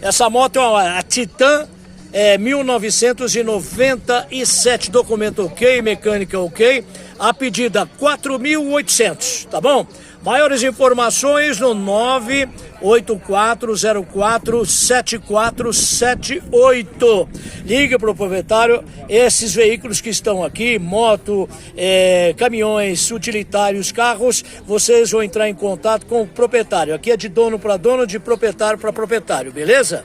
Essa moto é a Titan 1997, documento ok, mecânica ok, a pedida 4.800, tá bom? Maiores informações no 984047478. Ligue para o proprietário. Esses veículos que estão aqui, moto, caminhões, utilitários, carros, vocês vão entrar em contato com o proprietário. Aqui é de dono para dono, de proprietário para proprietário, beleza?